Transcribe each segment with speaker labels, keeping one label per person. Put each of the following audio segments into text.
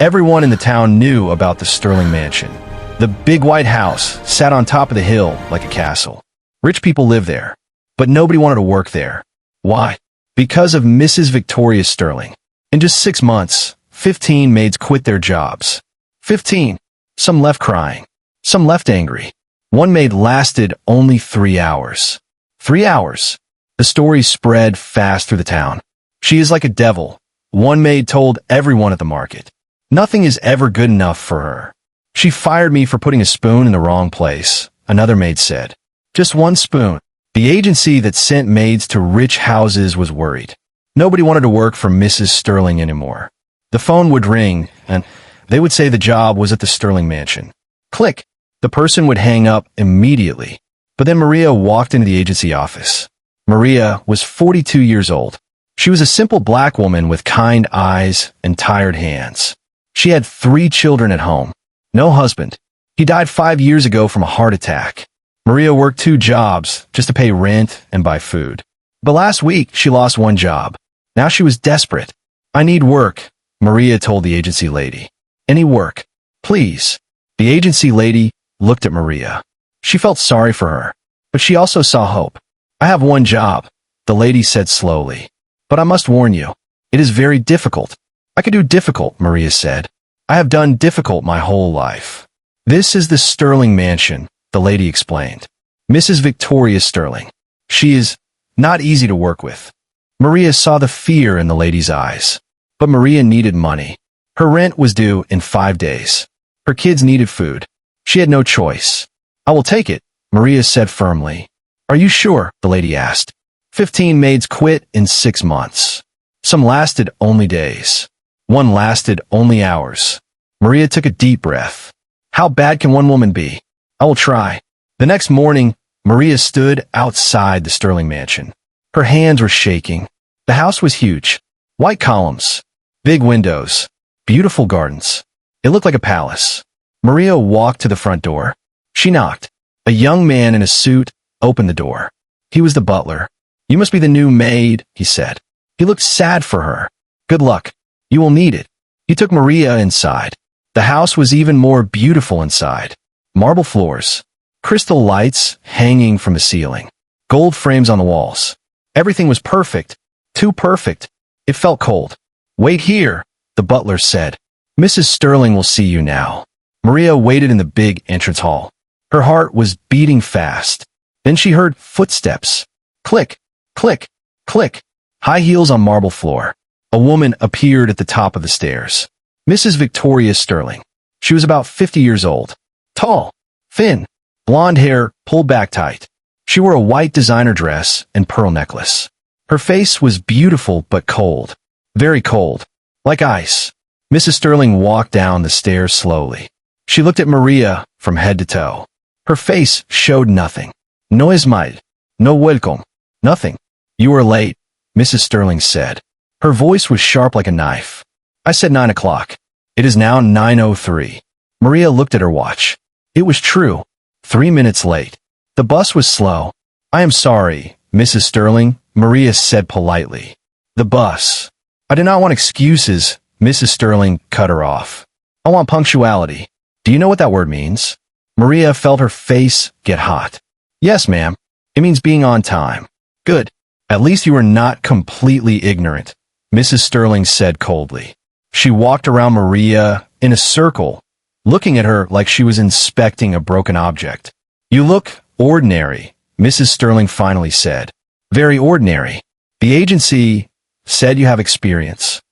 Speaker 1: Everyone in the town knew about the Sterling mansion. The big white house sat on top of the hill like a castle. Rich people lived there, but nobody wanted to work there. Why? Because of Mrs. Victoria Sterling. In just 6 months, 15 maids quit their jobs. 15. Some left crying. Some left angry. One maid lasted only 3 hours. 3 hours. The story spread fast through the town. She is like a devil. One maid told everyone at the market. Nothing is ever good enough for her. She fired me for putting a spoon in the wrong place, another maid said. Just one spoon. The agency that sent maids to rich houses was worried. Nobody wanted to work for Mrs. Sterling anymore. The phone would ring, and they would say the job was at the Sterling mansion. Click. The person would hang up immediately. But then Maria walked into the agency office. Maria was 42 years old. She was a simple black woman with kind eyes and tired hands. She had 3 children at home. No husband. He died 5 years ago from a heart attack. Maria worked 2 jobs just to pay rent and buy food. But last week, she lost 1 job. Now she was desperate. I need work, Maria told the agency lady. Any work, please. The agency lady looked at Maria. She felt sorry for her, but she also saw hope. I have 1 job, the lady said slowly. But I must warn you, it is very difficult. I can do difficult, Maria said. I have done difficult my whole life. This is the Sterling mansion, the lady explained. Mrs. Victoria Sterling. She is not easy to work with. Maria saw the fear in the lady's eyes. But Maria needed money. Her rent was due in 5 days. Her kids needed food. She had no choice. I will take it, Maria said firmly. Are you sure? The lady asked. 15 maids quit in 6 months. Some lasted only days. 1 lasted only hours. Maria took a deep breath. How bad can one woman be? I will try. The next morning, Maria stood outside the Sterling mansion. Her hands were shaking. The house was huge. White columns. Big windows. Beautiful gardens. It looked like a palace. Maria walked to the front door. She knocked. A young man in a suit opened the door. He was the butler. You must be the new maid, he said. He looked sad for her. Good luck. You will need it. He took Maria inside. The house was even more beautiful inside. Marble floors. Crystal lights hanging from the ceiling. Gold frames on the walls. Everything was perfect. Too perfect. It felt cold. Wait here, the butler said. Mrs. Sterling will see you now. Maria waited in the big entrance hall. Her heart was beating fast. Then she heard footsteps. Click, click, click. High heels on marble floor. A woman appeared at the top of the stairs. Mrs. Victoria Sterling. She was about 50 years old. Tall, thin, blonde hair pulled back tight. She wore a white designer dress and pearl necklace. Her face was beautiful but cold. Very cold. Like ice. Mrs. Sterling walked down the stairs slowly. She looked at Maria from head to toe. Her face showed nothing. No es Maid. No welcome. Nothing. You are late, Mrs. Sterling said. Her voice was sharp like a knife. I said 9 o'clock. It is now 9:03. Maria looked at her watch. It was true. 3 minutes late. The bus was slow. I am sorry, Mrs. Sterling, Maria said politely. The bus. I do not want excuses, Mrs. Sterling cut her off. I want punctuality. Do you know what that word means? Maria felt her face get hot. Yes, ma'am. It means being on time. Good. At least you are not completely ignorant, Mrs. Sterling said coldly. She walked around Maria in a circle, looking at her like she was inspecting a broken object. You look ordinary, Mrs. Sterling finally said. Very ordinary. The agency said you have experience.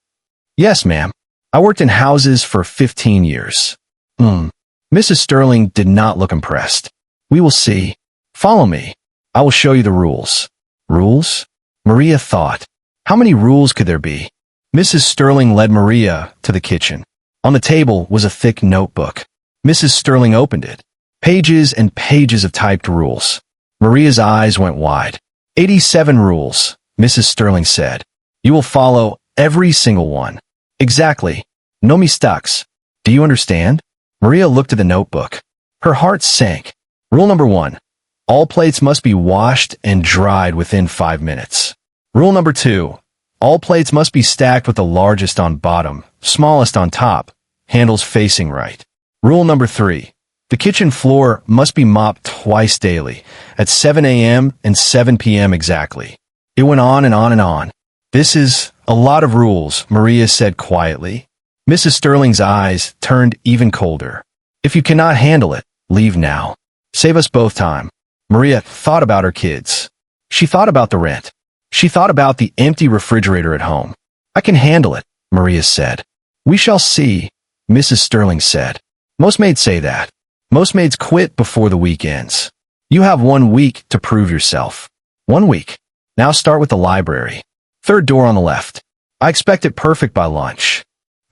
Speaker 1: Yes, ma'am. I worked in houses for 15 years. Mrs. Sterling did not look impressed. We will see. Follow me. I will show you the rules. Rules? Maria thought. How many rules could there be? Mrs. Sterling led Maria to the kitchen. On the table was a thick notebook. Mrs. Sterling opened it. Pages and pages of typed rules. Maria's eyes went wide. 87 rules, Mrs. Sterling said. You will follow every single one. Exactly. No mistakes. Do you understand? Maria looked at the notebook. Her heart sank. Rule number 1. All plates must be washed and dried within 5 minutes. Rule number 2. All plates must be stacked with the largest on bottom, smallest on top, handles facing right. Rule number 3. The kitchen floor must be mopped twice daily, at 7 a.m. and 7 p.m. exactly. It went on and on and on. This is a lot of rules, Maria said quietly. Mrs. Sterling's eyes turned even colder. If you cannot handle it, leave now. Save us both time. Maria thought about her kids. She thought about the rent. She thought about the empty refrigerator at home. I can handle it, Maria said. We shall see, Mrs. Sterling said. Most maids say that. Most maids quit before the week ends. You have 1 week to prove yourself. 1 week. Now start with the library. Third door on the left. I expect it perfect by lunch.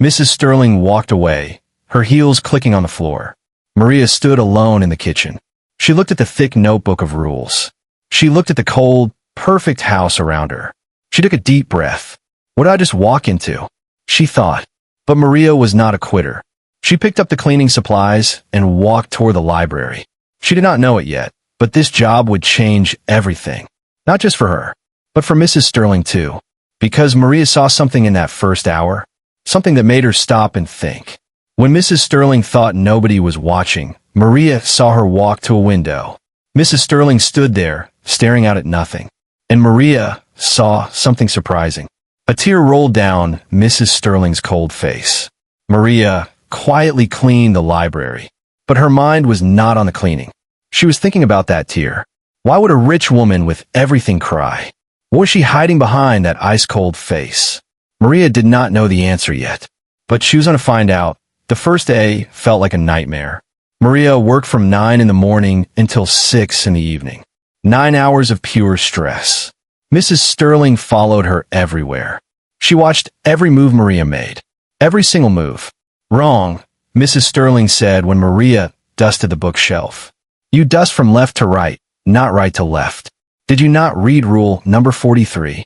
Speaker 1: Mrs. Sterling walked away, her heels clicking on the floor. Maria stood alone in the kitchen. She looked at the thick notebook of rules. She looked at the cold, perfect house around her. She took a deep breath. What did I just walk into? She thought. But Maria was not a quitter. She picked up the cleaning supplies and walked toward the library. She did not know it yet, but this job would change everything. Not just for her, but for Mrs. Sterling too. Because Maria saw something in that first hour, something that made her stop and think. When Mrs. Sterling thought nobody was watching, Maria saw her walk to a window. Mrs. Sterling stood there, staring out at nothing. And Maria saw something surprising. A tear rolled down Mrs. Sterling's cold face. Maria quietly cleaned the library. But her mind was not on the cleaning. She was thinking about that tear. Why would a rich woman with everything cry? What was she hiding behind that ice-cold face? Maria did not know the answer yet. But she was going to find out. The first day felt like a nightmare. Maria worked from 9 in the morning until 6 in the evening. 9 hours of pure stress. Mrs. Sterling followed her everywhere. She watched every move Maria made. Every single move. Wrong, Mrs. Sterling said when Maria dusted the bookshelf. You dust from left to right, not right to left. Did you not read rule number 43?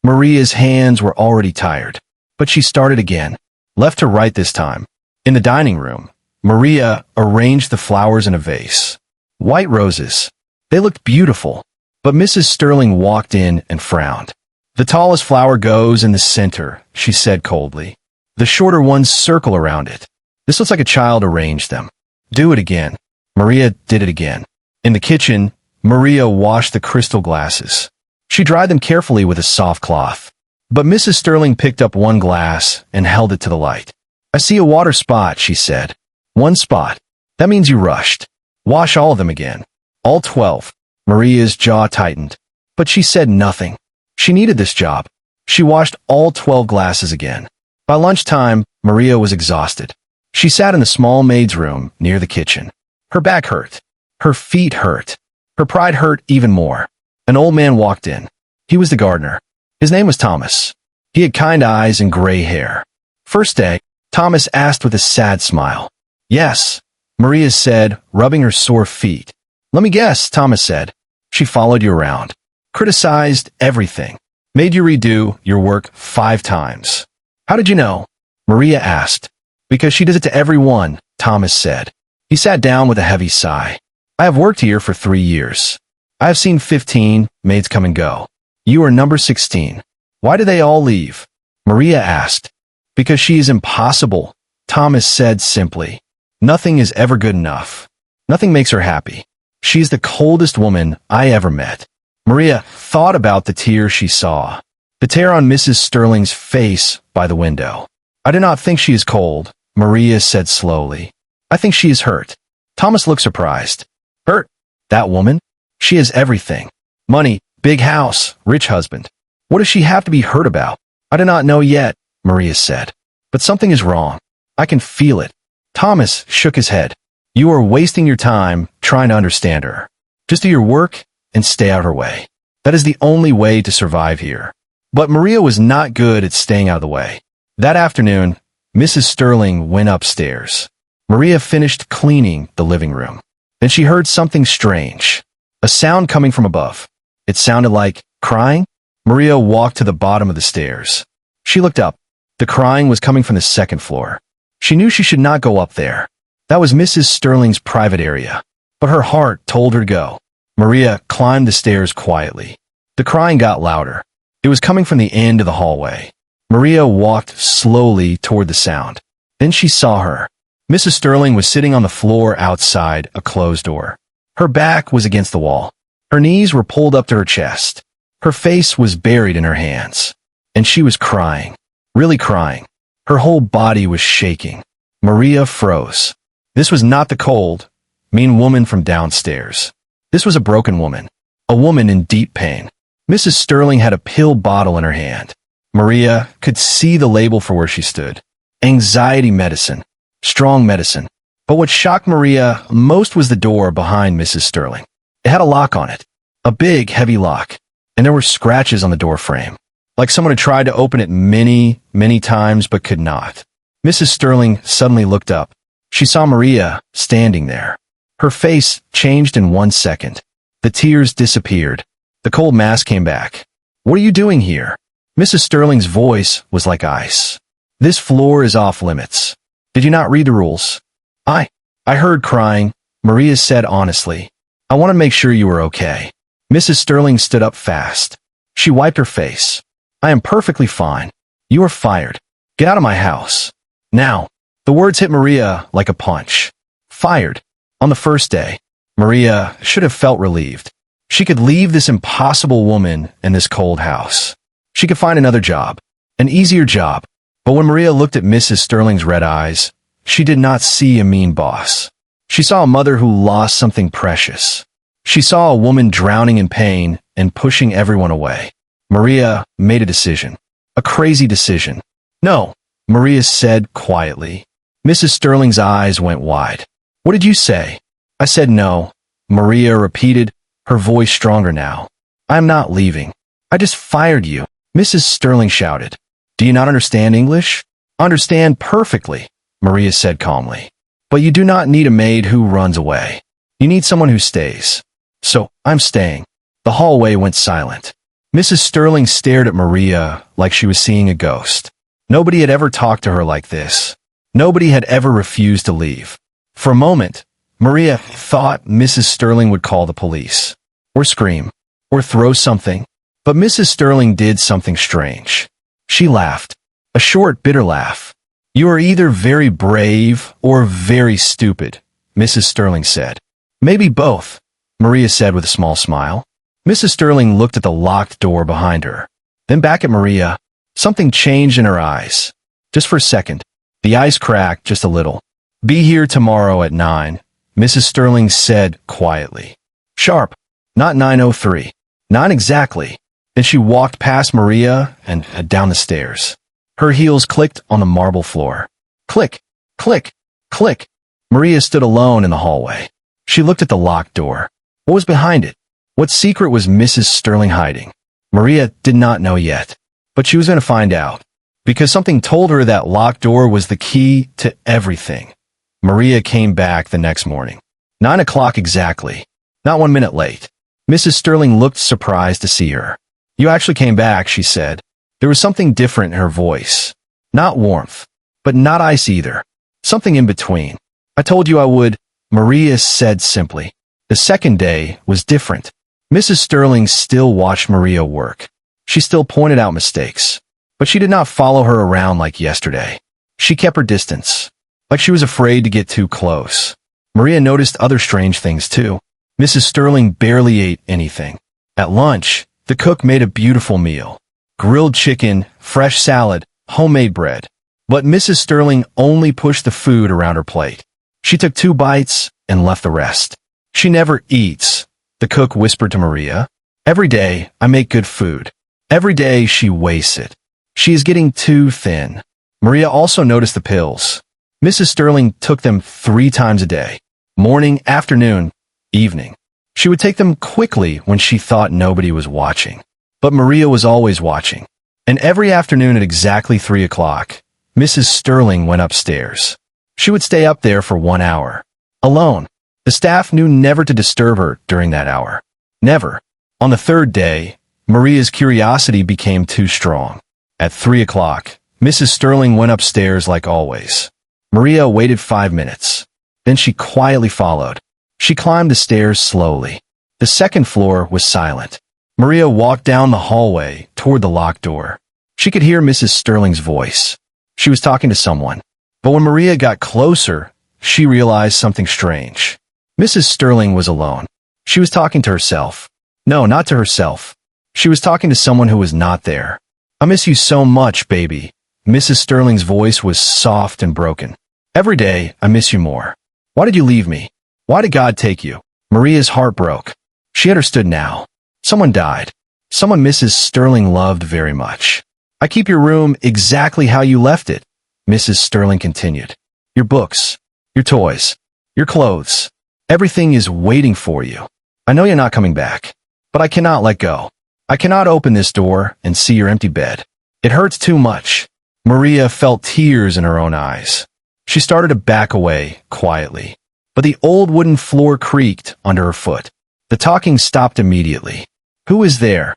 Speaker 1: Maria's hands were already tired. But she started again. Left to right this time. In the dining room, Maria arranged the flowers in a vase. White roses. They looked beautiful. But Mrs. Sterling walked in and frowned. The tallest flower goes in the center, she said coldly. The shorter ones circle around it. This looks like a child arranged them. Do it again. Maria did it again. In the kitchen, Maria washed the crystal glasses. She dried them carefully with a soft cloth. But Mrs. Sterling picked up one glass and held it to the light. I see a water spot, she said. 1 spot. That means you rushed. Wash all of them again. All 12. Maria's jaw tightened. But she said nothing. She needed this job. She washed all 12 glasses again. By lunchtime, Maria was exhausted. She sat in the small maid's room near the kitchen. Her back hurt. Her feet hurt. Her pride hurt even more. An old man walked in. He was the gardener. His name was Thomas. He had kind eyes and gray hair. First day, Thomas asked with a sad smile. Yes, Maria said, rubbing her sore feet. Let me guess, Thomas said. She followed you around. Criticized everything. Made you redo your work 5 times. How did you know? Maria asked. Because she does it to everyone, Thomas said. He sat down with a heavy sigh. I have worked here for 3 years. I have seen 15 maids come and go. You are number 16. Why do they all leave? Maria asked. Because she is impossible, Thomas said simply. Nothing is ever good enough. Nothing makes her happy. She is the coldest woman I ever met. Maria thought about the tear she saw. The tear on Mrs. Sterling's face by the window. I do not think she is cold, Maria said slowly. I think she is hurt. Thomas looked surprised. Hurt? That woman? She has everything. Money, big house, rich husband. What does she have to be hurt about? I do not know yet, Maria said. But something is wrong. I can feel it. Thomas shook his head. You are wasting your time trying to understand her. Just do your work and stay out her way. That is the only way to survive here. But Maria was not good at staying out of the way. That afternoon, Mrs. Sterling went upstairs. Maria finished cleaning the living room. Then she heard something strange. A sound coming from above. It sounded like crying. Maria walked to the bottom of the stairs. She looked up. The crying was coming from the 2nd floor. She knew she should not go up there. That was Mrs. Sterling's private area. But her heart told her to go. Maria climbed the stairs quietly. The crying got louder. It was coming from the end of the hallway. Maria walked slowly toward the sound. Then she saw her. Mrs. Sterling was sitting on the floor outside a closed door. Her back was against the wall. Her knees were pulled up to her chest. Her face was buried in her hands. And she was crying. Really crying. Her whole body was shaking. Maria froze. This was not the cold, mean woman from downstairs. This was a broken woman. A woman in deep pain. Mrs. Sterling had a pill bottle in her hand. Maria could see the label for where she stood. Anxiety medicine. Strong medicine. But what shocked Maria most was the door behind Mrs. Sterling. It had a lock on it. A big, heavy lock. And there were scratches on the door frame. Like someone had tried to open it many, many times but could not. Mrs. Sterling suddenly looked up. She saw Maria standing there. Her face changed in 1 second. The tears disappeared. The cold mask came back. "What are you doing here?" Mrs. Sterling's voice was like ice. "This floor is off limits. Did you not read the rules?" I heard crying," Maria said honestly. "I want to make sure you were okay." Mrs. Sterling stood up fast. She wiped her face. "I am perfectly fine. You are fired. Get out of my house. Now." The words hit Maria like a punch. Fired. On the first day. Maria should have felt relieved. She could leave this impossible woman in this cold house. She could find another job. An easier job. But when Maria looked at Mrs. Sterling's red eyes, she did not see a mean boss. She saw a mother who lost something precious. She saw a woman drowning in pain and pushing everyone away. Maria made a decision. A crazy decision. "No," Maria said quietly. Mrs. Sterling's eyes went wide. "What did you say?" "I said no," Maria repeated, her voice stronger now. "I am not leaving. I just fired you," Mrs. Sterling shouted. "Do you not understand English?" "Understand perfectly," Maria said calmly. "But you do not need a maid who runs away. You need someone who stays. So, I'm staying." The hallway went silent. Mrs. Sterling stared at Maria like she was seeing a ghost. Nobody had ever talked to her like this. Nobody had ever refused to leave. For a moment, Maria thought Mrs. Sterling would call the police, or scream, or throw something. But Mrs. Sterling did something strange. She laughed. A short, bitter laugh. "You are either very brave or very stupid," Mrs. Sterling said. "Maybe both," Maria said with a small smile. Mrs. Sterling looked at the locked door behind her. Then back at Maria. Something changed in her eyes. Just for a second. The eyes cracked just a little. "Be here tomorrow at 9, Mrs. Sterling said quietly. "Sharp. Not 9:03. 9 exactly." Then she walked past Maria and down the stairs. Her heels clicked on the marble floor. Click, click, click. Maria stood alone in the hallway. She looked at the locked door. What was behind it? What secret was Mrs. Sterling hiding? Maria did not know yet. But she was going to find out. Because something told her that locked door was the key to everything. Maria came back the next morning. 9 o'clock exactly. Not 1 minute late. Mrs. Sterling looked surprised to see her. "You actually came back," she said. There was something different in her voice. Not warmth, but not ice either. Something in between. "I told you I would," Maria said simply. The second day was different. Mrs. Sterling still watched Maria work. She still pointed out mistakes. But she did not follow her around like yesterday. She kept her distance, like she was afraid to get too close. Maria noticed other strange things too. Mrs. Sterling barely ate anything. At lunch, the cook made a beautiful meal. Grilled chicken, fresh salad, homemade bread. But Mrs. Sterling only pushed the food around her plate. She took 2 bites and left the rest. "She never eats," the cook whispered to Maria. "Every day, I make good food. Every day, she wastes it. She is getting too thin." Maria also noticed the pills. Mrs. Sterling took them 3 times a day. Morning, afternoon, evening. She would take them quickly when she thought nobody was watching. But Maria was always watching. And every afternoon at exactly 3 o'clock, Mrs. Sterling went upstairs. She would stay up there for 1 hour. Alone. The staff knew never to disturb her during that hour. Never. On the 3rd day, Maria's curiosity became too strong. At 3 o'clock, Mrs. Sterling went upstairs like always. Maria waited 5 minutes. Then she quietly followed. She climbed the stairs slowly. The 2nd floor was silent. Maria walked down the hallway toward the locked door. She could hear Mrs. Sterling's voice. She was talking to someone. But when Maria got closer, she realized something strange. Mrs. Sterling was alone. She was talking to herself. No, not to herself. She was talking to someone who was not there. "I miss you so much, baby." Mrs. Sterling's voice was soft and broken. "Every day, I miss you more. Why did you leave me? Why did God take you?" Maria's heart broke. She understood now. Someone died. Someone Mrs. Sterling loved very much. "I keep your room exactly how you left it," Mrs. Sterling continued. "Your books, your toys, your clothes. Everything is waiting for you. I know you're not coming back, but I cannot let go. I cannot open this door and see your empty bed. It hurts too much." Maria felt tears in her own eyes. She started to back away quietly, but the old wooden floor creaked under her foot. The talking stopped immediately. "Who is there?"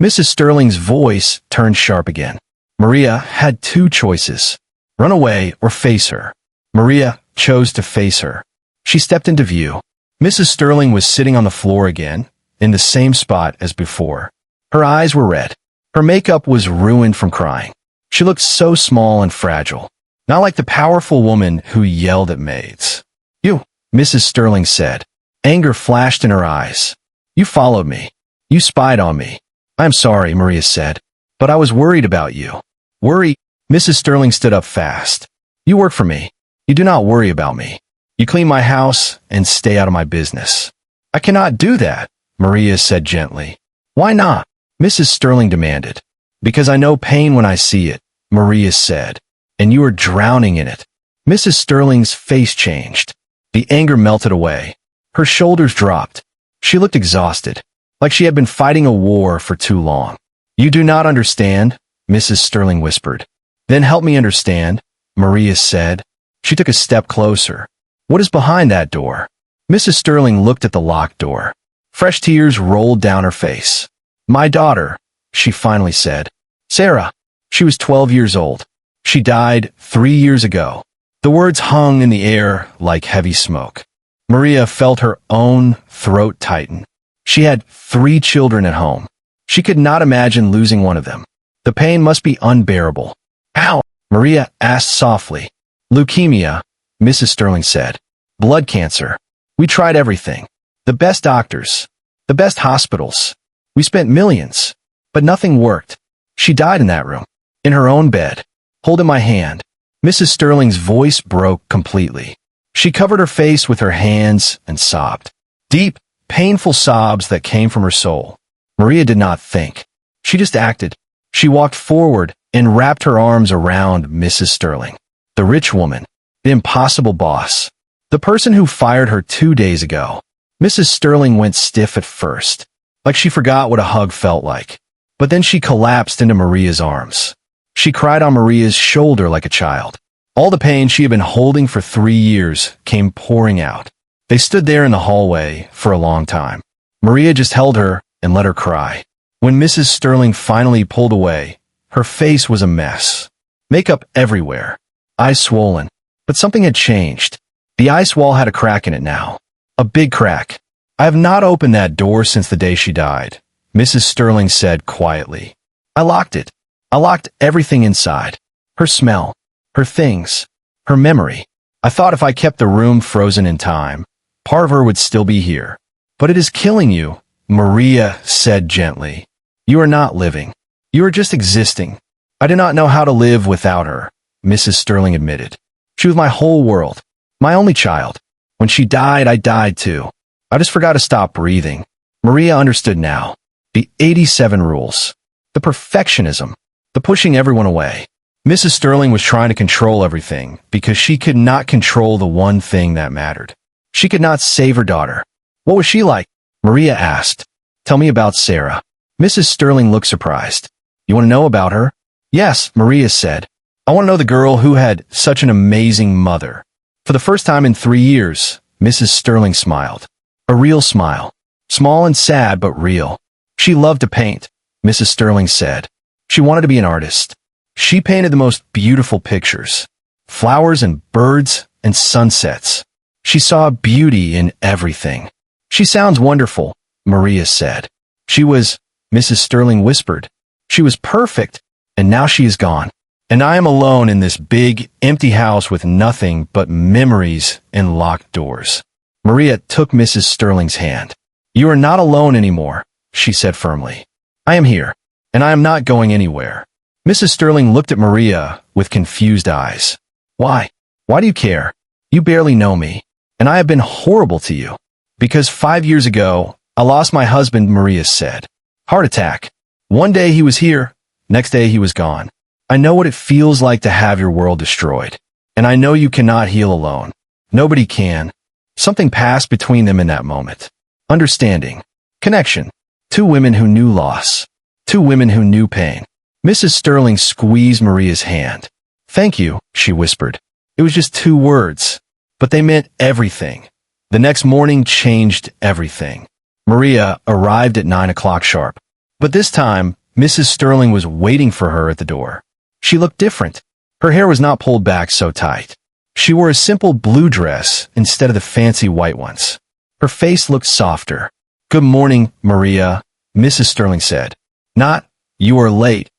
Speaker 1: Mrs. Sterling's voice turned sharp again. Maria had two choices: run away or face her. Maria chose to face her. She stepped into view. Mrs. Sterling was sitting on the floor again, in the same spot as before. Her eyes were red. Her makeup was ruined from crying. She looked so small and fragile, not like the powerful woman who yelled at maids. "You," Mrs. Sterling said. Anger flashed in her eyes. "You followed me. You spied on me." "I'm sorry," Maria said, "but I was worried about you." "Worry?" Mrs. Sterling stood up fast. "You work for me. You do not worry about me. You clean my house and stay out of my business." "I cannot do that," Maria said gently. "Why not?" Mrs. Sterling demanded. "Because I know pain when I see it," Maria said, "and you are drowning in it." Mrs. Sterling's face changed. The anger melted away. Her shoulders dropped. She looked exhausted, like she had been fighting a war for too long. "You do not understand," Mrs. Sterling whispered. "Then help me understand," Maria said. She took a step closer. "What is behind that door?" Mrs. Sterling looked at the locked door. Fresh tears rolled down her face. "My daughter," she finally said. "Sarah. She was 12 years old. She died 3 years ago." The words hung in the air like heavy smoke. Maria felt her own throat tighten. She had 3 children at home. She could not imagine losing one of them. The pain must be unbearable. "How?" Maria asked softly. "Leukemia," Mrs. Sterling said. "Blood cancer. We tried everything. The best doctors. The best hospitals. We spent millions. But nothing worked. She died in that room. In her own bed. Holding my hand." Mrs. Sterling's voice broke completely. She covered her face with her hands and sobbed. Deep, painful sobs that came from her soul. Maria did not think. She just acted. She walked forward and wrapped her arms around Mrs. Sterling. The rich woman. The impossible boss. The person who fired her 2 days ago. Mrs. Sterling went stiff at first, like she forgot what a hug felt like. But then she collapsed into Maria's arms. She cried on Maria's shoulder like a child. All the pain she had been holding for 3 years came pouring out. They stood there in the hallway for a long time. Maria just held her and let her cry. When Mrs. Sterling finally pulled away, her face was a mess. Makeup everywhere. Eyes swollen. But something had changed. The ice wall had a crack in it now. A big crack. "I have not opened that door since the day she died," Mrs. Sterling said quietly. "I locked it. I locked everything inside. Her smell, her things, her memory. I thought if I kept the room frozen in time, part of her would still be here. But it is killing you," Maria said gently. "You are not living. You are just existing." "I do not know how to live without her," Mrs. Sterling admitted. "She was my whole world. My only child. When she died, I died too. I just forgot to stop breathing." Maria understood now. The 87 rules. The perfectionism. The pushing everyone away. Mrs. Sterling was trying to control everything because she could not control the one thing that mattered. She could not save her daughter. "What was she like?" Maria asked. "Tell me about Sarah." Mrs. Sterling looked surprised. "You want to know about her?" "Yes," Maria said. "I want to know the girl who had such an amazing mother." For the first time in 3 years, Mrs. Sterling smiled. A real smile. Small and sad, but real. She loved to paint, Mrs. Sterling said. She wanted to be an artist. She painted the most beautiful pictures. Flowers and birds and sunsets. She saw beauty in everything. "She sounds wonderful," Maria said. "She was," Mrs. Sterling whispered. "She was perfect, and now she is gone." And I am alone in this big, empty house with nothing but memories and locked doors. Maria took Mrs. Sterling's hand. You are not alone anymore, she said firmly. I am here, and I am not going anywhere. Mrs. Sterling looked at Maria with confused eyes. Why? Why do you care? You barely know me, and I have been horrible to you. Because 5 years ago, I lost my husband, Maria said. Heart attack. One day he was here, next day he was gone. I know what it feels like to have your world destroyed. And I know you cannot heal alone. Nobody can. Something passed between them in that moment. Understanding. Connection. Two women who knew loss. Two women who knew pain. Mrs. Sterling squeezed Maria's hand. Thank you, she whispered. It was just 2 words, but they meant everything. The next morning changed everything. Maria arrived at 9 o'clock sharp. But this time, Mrs. Sterling was waiting for her at the door. She looked different. Her hair was not pulled back so tight. She wore a simple blue dress instead of the fancy white ones. Her face looked softer. Good morning, Maria, Mrs. Sterling said. Not, you are late,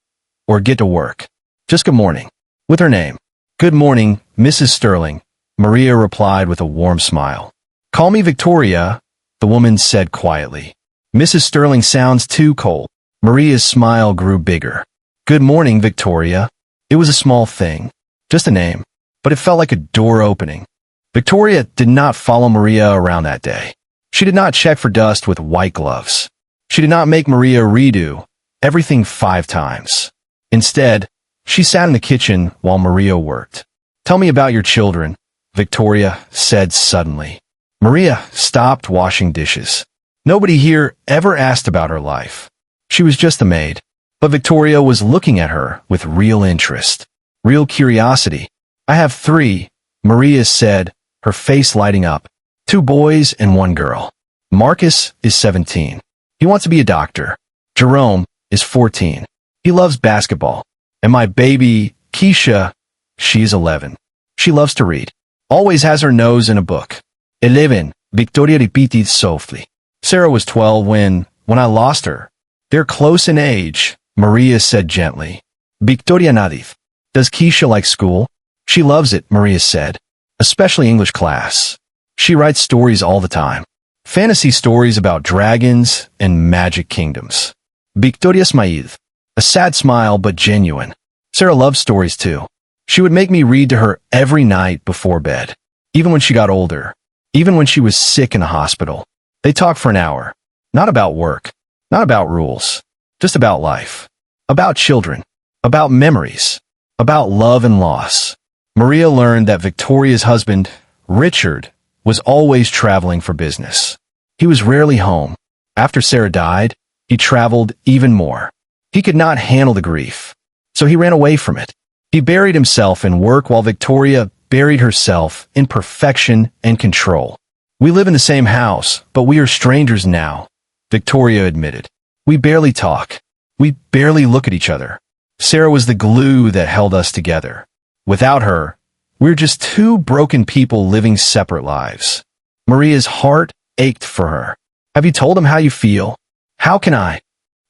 Speaker 1: or get to work. Just good morning. With her name. Good morning, Mrs. Sterling, Maria replied with a warm smile. Call me Victoria, the woman said quietly. Mrs. Sterling sounds too cold. Maria's smile grew bigger. Good morning, Victoria. It was a small thing, just a name, but it felt like a door opening. Victoria did not follow Maria around that day. She did not check for dust with white gloves. She did not make Maria redo everything 5 times. Instead, she sat in the kitchen while Maria worked. Tell me about your children, Victoria said suddenly. Maria stopped washing dishes. Nobody here ever asked about her life. She was just a maid. But Victoria was looking at her with real interest, real curiosity. I have 3, Maria said, her face lighting up. 2 boys and 1 girl. Marcus is 17. He wants to be a doctor. Jerome is 14. He loves basketball. And my baby, Keisha, she's 11. She loves to read. Always has her nose in a book. 11, Victoria repeated softly. Sarah was 12 when I lost her. They're close in age, Maria said gently. Victoria nodded. Does Keisha like school? She loves it, Maria said. Especially English class. She writes stories all the time. Fantasy stories about dragons and magic kingdoms. Victoria smiled. A sad smile but genuine. Sarah loves stories too. She would make me read to her every night before bed. Even when she got older. Even when she was sick in the hospital. They talked for an hour. Not about work. Not about rules. Just about life. About children. About memories. About love and loss. Maria learned that Victoria's husband, Richard, was always traveling for business. He was rarely home. After Sarah died, he traveled even more. He could not handle the grief, so he ran away from it. He buried himself in work while Victoria buried herself in perfection and control. We live in the same house, but we are strangers now, Victoria admitted. We barely talk. We barely look at each other. Sarah was the glue that held us together. Without her, we're just 2 broken people living separate lives. Maria's heart ached for her. Have you told him how you feel? How can I?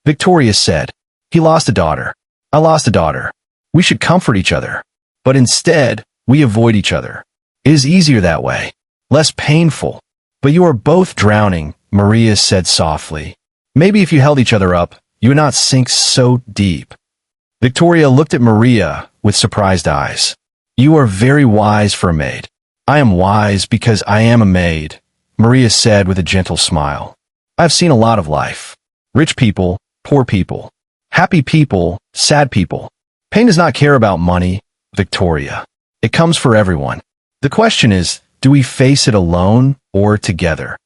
Speaker 1: Victoria said. He lost a daughter. I lost a daughter. We should comfort each other. But instead, we avoid each other. It is easier that way. Less painful. But you are both drowning, Maria said softly. Maybe if you held each other up, you would not sink so deep. Victoria looked at Maria with surprised eyes. You are very wise for a maid. I am wise because I am a maid, Maria said with a gentle smile. I've seen a lot of life. Rich people, poor people. Happy people, sad people. Pain does not care about money, Victoria. It comes for everyone. The question is, do we face it alone or together?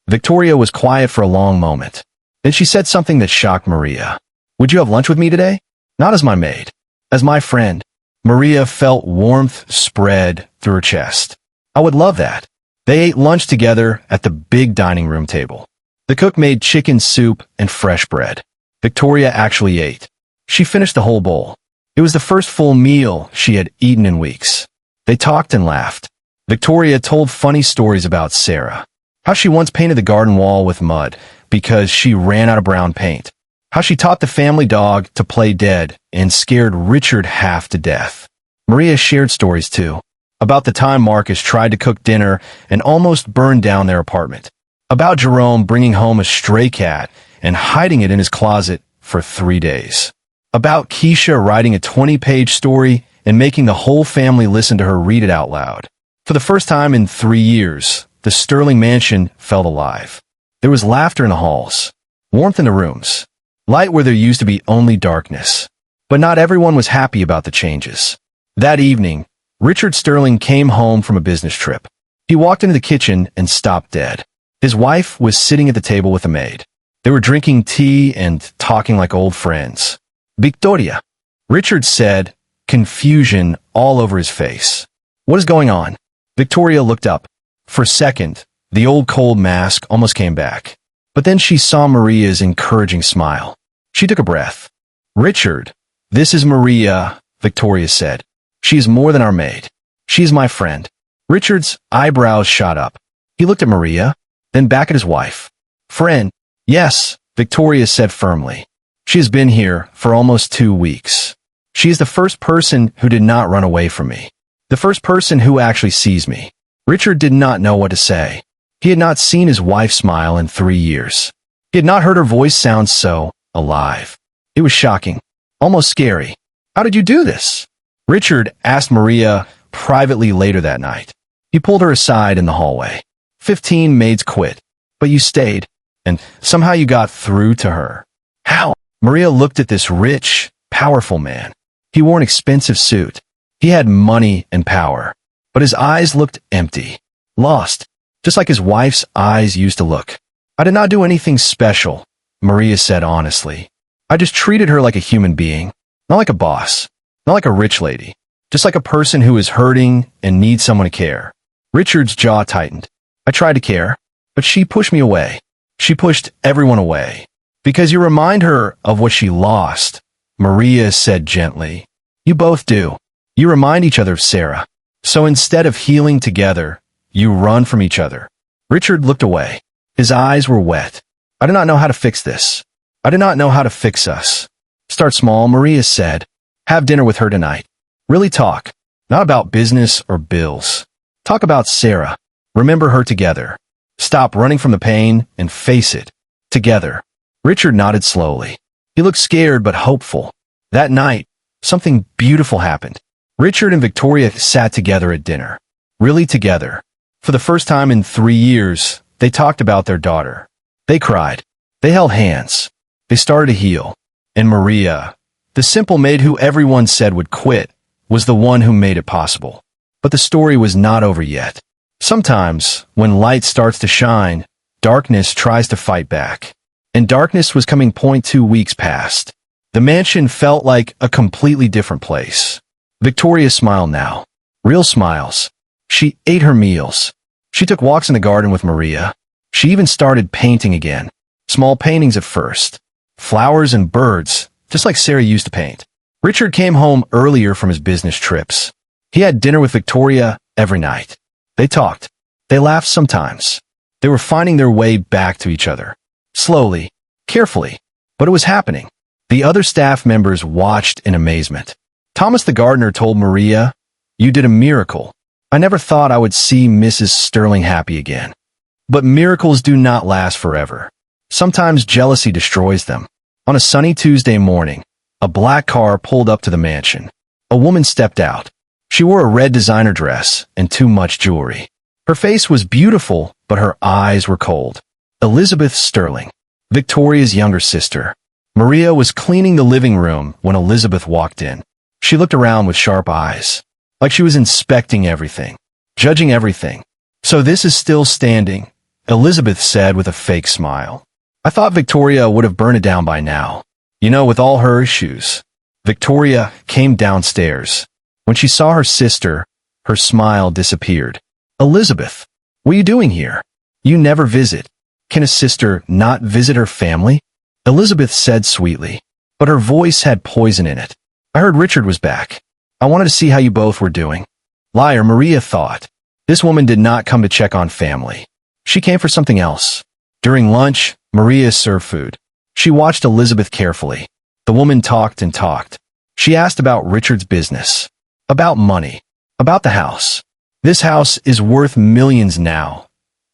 Speaker 1: Victoria was quiet for a long moment. Then she said something that shocked Maria. Would you have lunch with me today? Not as my maid. As my friend. Maria felt warmth spread through her chest. I would love that. They ate lunch together at the big dining room table. The cook made chicken soup and fresh bread. Victoria actually ate. She finished the whole bowl. It was the first full meal she had eaten in weeks. They talked and laughed. Victoria told funny stories about Sarah. How she once painted the garden wall with mud because she ran out of brown paint. how she taught the family dog to play dead and scared Richard half to death. Maria shared stories too, about the time Marcus tried to cook dinner and almost burned down their apartment, about Jerome bringing home a stray cat and hiding it in his closet for 3 days, about Keisha writing a 20-page story and making the whole family listen to her read it out loud. For the first time in 3 years, the Sterling mansion felt alive. There was laughter in the halls, warmth in the rooms, light where there used to be only darkness. But not everyone was happy about the changes. That evening, Richard Sterling came home from a business trip. He walked into the kitchen and stopped dead. His wife was sitting at the table with a maid. They were drinking tea and talking like old friends. "Victoria," Richard said, confusion all over his face. "What is going on?" Victoria looked up. For a second, the old cold mask almost came back. But then she saw Maria's encouraging smile. She took a breath. "Richard, this is Maria," Victoria said. "She is more than our maid. She is my friend." Richard's eyebrows shot up. He looked at Maria, then back at his wife. "Friend?" "Yes," Victoria said firmly. "She has been here for almost 2 weeks. She is the first person who did not run away from me. The first person who actually sees me." Richard did not know what to say. He had not seen his wife smile in 3 years. He had not heard her voice sound so alive. It was shocking, almost scary. "How did you do this?" Richard asked Maria privately later that night. He pulled her aside in the hallway. 15 maids quit, but you stayed, and somehow you got through to her. "How?" Maria looked at this rich, powerful man. He wore an expensive suit. He had money and power, but his eyes looked empty, lost, just like his wife's eyes used to look. "I did not do anything special," Maria said honestly. "I just treated her like a human being, not like a boss, not like a rich lady, just like a person who is hurting and needs someone to care." Richard's jaw tightened. "I tried to care, but she pushed me away. She pushed everyone away. Because you remind her of what she lost," Maria said gently. "You both do. You remind each other of Sarah. So instead of healing together, you run from each other." Richard looked away. His eyes were wet. "I do not know how to fix this. I do not know how to fix us." "Start small," Maria said. "Have dinner with her tonight. Really talk. Not about business or bills. Talk about Sarah. Remember her together. Stop running from the pain and face it. Together." Richard nodded slowly. He looked scared but hopeful. That night, something beautiful happened. Richard and Victoria sat together at dinner. Really together. For the first time in 3 years, they talked about their daughter. They cried. They held hands. They started to heal. And Maria, the simple maid who everyone said would quit, was the one who made it possible. But the story was not over yet. Sometimes, when light starts to shine, darkness tries to fight back. And darkness was coming. 2 weeks past. The mansion felt like a completely different place. Victoria smiled now. Real smiles. She ate her meals. She took walks in the garden with Maria. She even started painting again. Small paintings at first. Flowers and birds, just like Sarah used to paint. Richard came home earlier from his business trips. He had dinner with Victoria every night. They talked. They laughed sometimes. They were finding their way back to each other. Slowly, carefully, but it was happening. The other staff members watched in amazement. Thomas the gardener told Maria, "You did a miracle. I never thought I would see Mrs. Sterling happy again." But miracles do not last forever. Sometimes jealousy destroys them. On a sunny Tuesday morning, a black car pulled up to the mansion. A woman stepped out. She wore a red designer dress and too much jewelry. Her face was beautiful, but her eyes were cold. Elizabeth Sterling, Victoria's younger sister. Maria was cleaning the living room when Elizabeth walked in. She looked around with sharp eyes, like she was inspecting everything, judging everything. "So this is still standing," Elizabeth said with a fake smile. "I thought Victoria would have burned it down by now. You know, with all her issues." Victoria came downstairs. When she saw her sister, her smile disappeared. "Elizabeth, what are you doing here? You never visit. Can a sister not visit her family?" Elizabeth said sweetly, but her voice had poison in it. "I heard Richard was back. I wanted to see how you both were doing." Liar, Maria thought. This woman did not come to check on family. She came for something else. During lunch, Maria served food. She watched Elizabeth carefully. The woman talked and talked. She asked about Richard's business, about money, about the house. This house is worth millions now,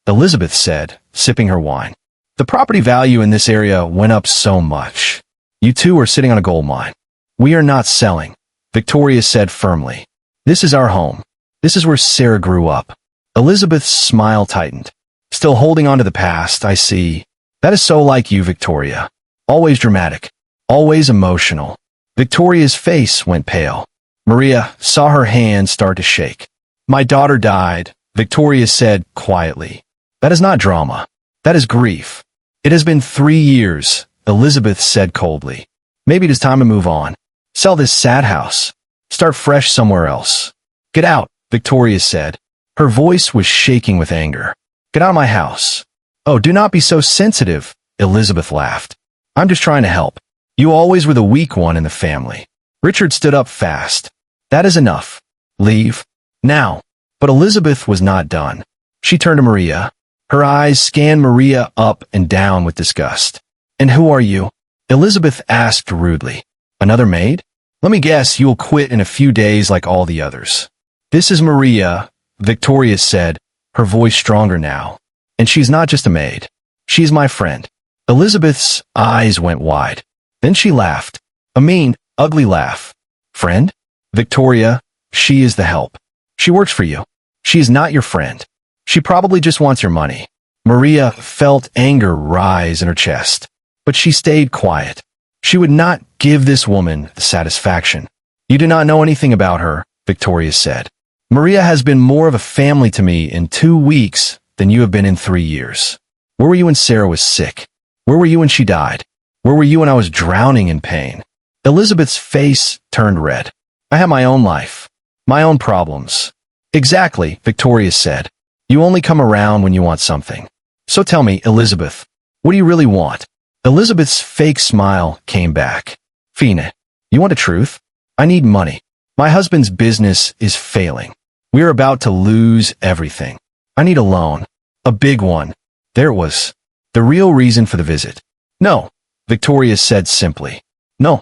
Speaker 1: Elizabeth said, sipping her wine. The property value in this area went up so much. You two are sitting on a gold mine. We are not selling, Victoria said firmly. This is our home. This is where Sarah grew up. Elizabeth's smile tightened. Still holding on to the past, I see. That is so like you, Victoria. Always dramatic. Always emotional. Victoria's face went pale. Maria saw her hand start to shake. My daughter died, Victoria said quietly. That is not drama. That is grief. It has been 3 years, Elizabeth said coldly. Maybe it is time to move on. Sell this sad house. Start fresh somewhere else. Get out, Victoria said. Her voice was shaking with anger. Get out of my house. Oh, do not be so sensitive, Elizabeth laughed. I'm just trying to help. You always were the weak one in the family. Richard stood up fast. That is enough. Leave. Now. But Elizabeth was not done. She turned to Maria. Her eyes scanned Maria up and down with disgust. And who are you? Elizabeth asked rudely. Another maid? Let me guess you will quit in a few days like all the others. This is Maria, Victoria said, her voice stronger now. And she's not just a maid. She's my friend. Elizabeth's eyes went wide. Then she laughed. A mean, ugly laugh. Friend? Victoria, she is the help. She works for you. She is not your friend. She probably just wants your money. Maria felt anger rise in her chest. But she stayed quiet. She would not give this woman the satisfaction. You do not know anything about her, Victoria said. Maria has been more of a family to me in 2 weeks than you have been in 3 years. Where were you when Sarah was sick? Where were you when she died? Where were you when I was drowning in pain? Elizabeth's face turned red. I have my own life. My own problems. Exactly, Victoria said. You only come around when you want something. So tell me, Elizabeth, what do you really want? Elizabeth's fake smile came back. Fina, you want the truth? I need money. My husband's business is failing. We are about to lose everything. I need a loan. A big one. There it was. The real reason for the visit. No, Victoria said simply. No.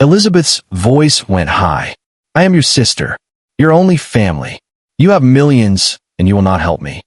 Speaker 1: Elizabeth's voice went high. I am your sister. Your only family. You have millions, and you will not help me.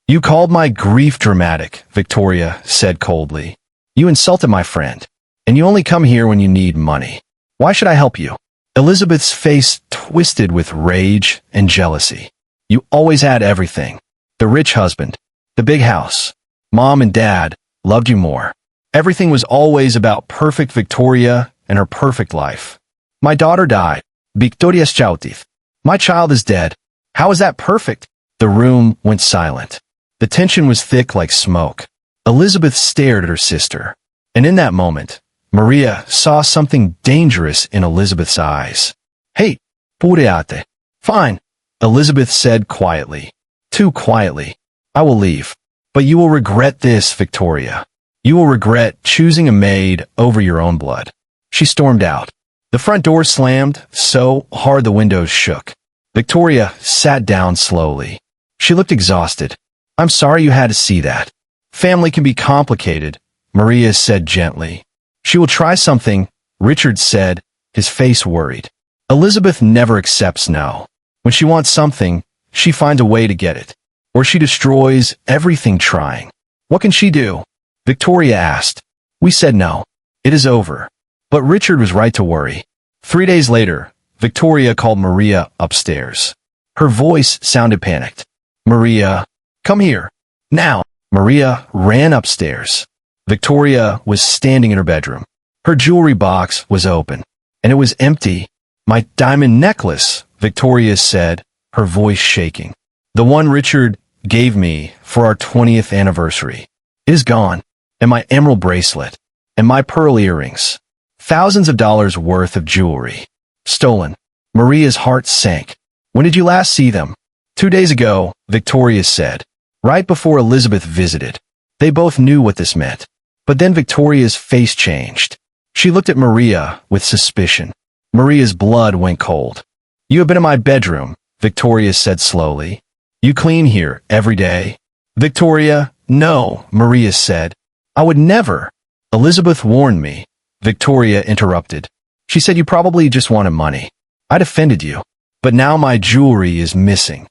Speaker 1: You called my grief dramatic, Victoria said coldly. You insulted my friend, and you only come here when you need money. Why should I help you? Elizabeth's face twisted with rage and jealousy. You always had everything. The rich husband, the big house. Mom and Dad loved you more. Everything was always about perfect Victoria and her perfect life. My daughter died. Victoria Schautif. My child is dead. How is that perfect? The room went silent. The tension was thick like smoke. Elizabeth stared at her sister. And in that moment, Maria saw something dangerous in Elizabeth's eyes. Hey, pureate. Fine, Elizabeth said quietly. Too quietly. I will leave. But you will regret this, Victoria. You will regret choosing a maid over your own blood. She stormed out. The front door slammed so hard the windows shook. Victoria sat down slowly. She looked exhausted. I'm sorry you had to see that. Family can be complicated, Maria said gently. She will try something, Richard said, his face worried. Elizabeth never accepts no. When she wants something, she finds a way to get it. Or she destroys everything trying. What can she do? Victoria asked. We said no. It is over. But Richard was right to worry. 3 days later, Victoria called Maria upstairs. Her voice sounded panicked. Maria, come here. Now. Maria ran upstairs. Victoria was standing in her bedroom. Her jewelry box was open, and it was empty. My diamond necklace, Victoria said, her voice shaking. The one Richard gave me for our 20th anniversary. It is gone, and my emerald bracelet, and my pearl earrings. Thousands of dollars worth of jewelry. Stolen. Maria's heart sank. When did you last see them? 2 days ago, Victoria said. Right before Elizabeth visited. They both knew what this meant. But then Victoria's face changed. She looked at Maria with suspicion. Maria's blood went cold. You have been in my bedroom, Victoria said slowly. You clean here every day? Victoria, no, Maria said. I would never. Elizabeth warned me. Victoria interrupted. She said you probably just wanted money. I defended you. But now my jewelry is missing.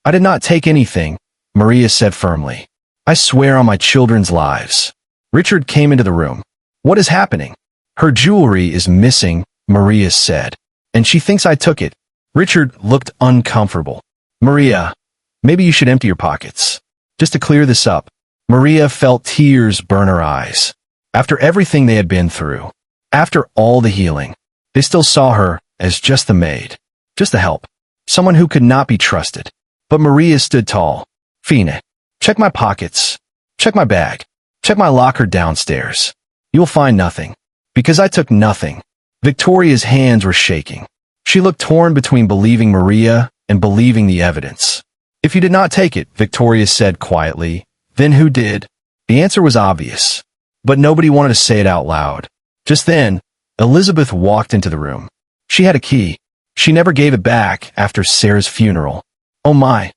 Speaker 1: I did not take anything, Maria said firmly. I swear on my children's lives. Richard came into the room. What is happening? Her jewelry is missing, Maria said. And she thinks I took it. Richard looked uncomfortable. Maria, maybe you should empty your pockets. Just to clear this up. Maria felt tears burn her eyes. After everything they had been through, after all the healing, they still saw her as just the maid, just the help, someone who could not be trusted. But Maria stood tall. Fina, check my pockets, check my bag, check my locker downstairs. You will find nothing, because I took nothing. Victoria's hands were shaking. She looked torn between believing Maria and believing the evidence. If you did not take it, Victoria said quietly, then who did? The answer was obvious, but nobody wanted to say it out loud. Just then, Elizabeth walked into the room. She had a key. She never gave it back after Sarah's funeral. Oh my,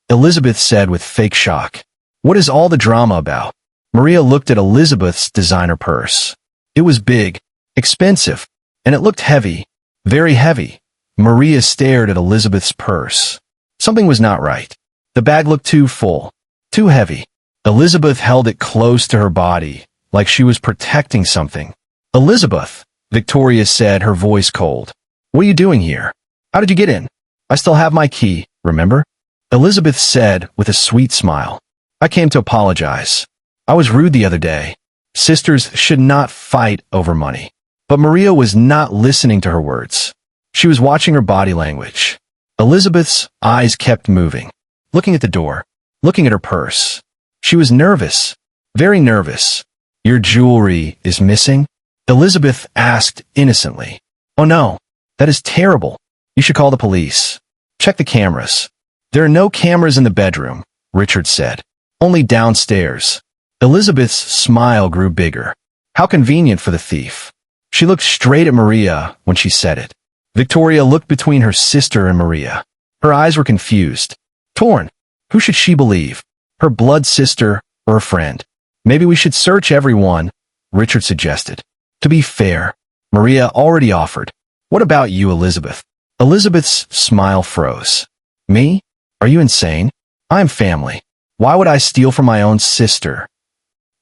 Speaker 1: Elizabeth said with fake shock. What is all the drama about? Maria looked at Elizabeth's designer purse. It was big, expensive, and it looked heavy, very heavy. Maria stared at Elizabeth's purse. Something was not right. The bag looked too full, too heavy. Elizabeth held it close to her body, like she was protecting something. Elizabeth, Victoria said, her voice cold. What are you doing here? How did you get in? I still have my key, remember? Elizabeth said with a sweet smile. I came to apologize. I was rude the other day. Sisters should not fight over money. But Maria was not listening to her words. She was watching her body language. Elizabeth's eyes kept moving, looking at the door, looking at her purse. She was nervous, very nervous. Your jewelry is missing? Elizabeth asked innocently. Oh no, that is terrible. You should call the police. Check the cameras. There are no cameras in the bedroom, Richard said. Only downstairs. Elizabeth's smile grew bigger. How convenient for the thief. She looked straight at Maria when she said it. Victoria looked between her sister and Maria. Her eyes were confused, torn. Who should she believe? Her blood sister or a friend? Maybe we should search everyone, Richard suggested. To be fair, Maria already offered. What about you, Elizabeth? Elizabeth's smile froze. Me? Are you insane? I am family. Why would I steal from my own sister?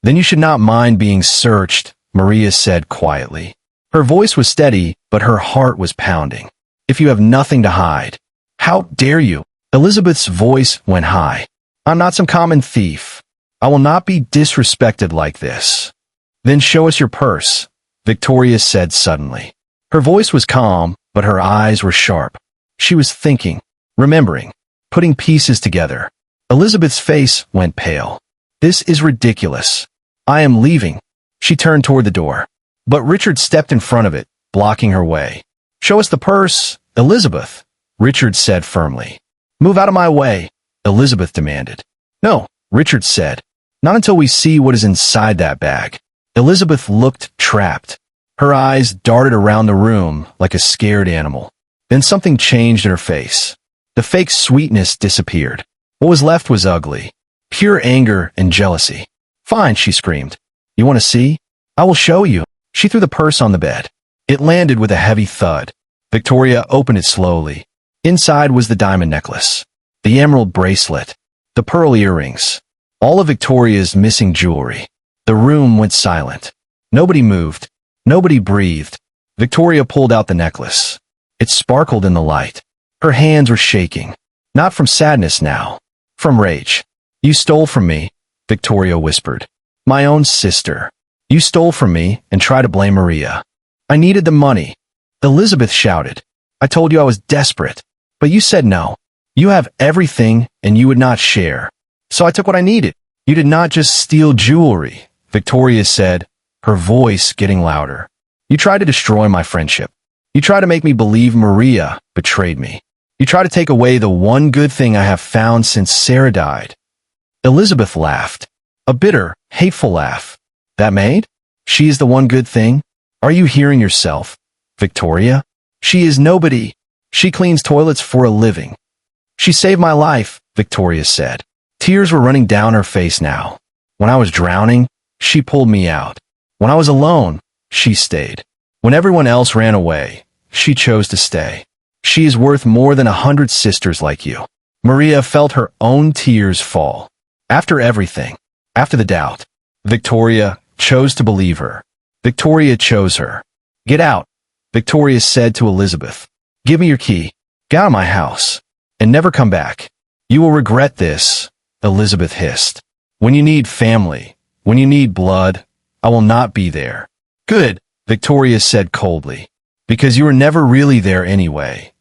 Speaker 1: Then you should not mind being searched, Maria said quietly. Her voice was steady, but her heart was pounding. If you have nothing to hide, how dare you? Elizabeth's voice went high. I'm not some common thief. I will not be disrespected like this. Then show us your purse, Victoria said suddenly. Her voice was calm, but her eyes were sharp. She was thinking, remembering, putting pieces together. Elizabeth's face went pale. This is ridiculous. I am leaving. She turned toward the door. But Richard stepped in front of it, blocking her way. Show us the purse, Elizabeth, Richard said firmly. Move out of my way, Elizabeth demanded. No, Richard said. Not until we see what is inside that bag. Elizabeth looked trapped. Her eyes darted around the room like a scared animal. Then something changed in her face. The fake sweetness disappeared. What was left was ugly. Pure anger and jealousy. Fine, she screamed. You want to see? I will show you. She threw the purse on the bed. It landed with a heavy thud. Victoria opened it slowly. Inside was the diamond necklace, the emerald bracelet, the pearl earrings, all of Victoria's missing jewelry. The room went silent. Nobody moved. Nobody breathed. Victoria pulled out the necklace. It sparkled in the light. Her hands were shaking. Not from sadness now. From rage. You stole from me, Victoria whispered. My own sister. You stole from me and tried to blame Maria. I needed the money. Elizabeth shouted. I told you I was desperate. But you said no. You have everything and you would not share. So I took what I needed. You did not just steal jewelry, Victoria said, her voice getting louder. You tried to destroy my friendship. You tried to make me believe Maria betrayed me. You tried to take away the one good thing I have found since Sarah died. Elizabeth laughed. A bitter, hateful laugh. That Maid? She is the one good thing? Are you hearing yourself, Victoria? She is nobody. She cleans toilets for a living. She saved my life, Victoria said. Tears were running down her face now. When I was drowning, she pulled me out. When I was alone, she stayed. When everyone else ran away, she chose to stay. She is worth more than 100 sisters like you. Maria felt her own tears fall. After everything, after the doubt, Victoria chose to believe her. Victoria chose her. Get out, Victoria said to Elizabeth. Give me your key. Get out of my house. And never come back. You will regret this, Elizabeth hissed. When you need family, when you need blood, I will not be there. Good, Victoria said coldly. Because you were never really there anyway.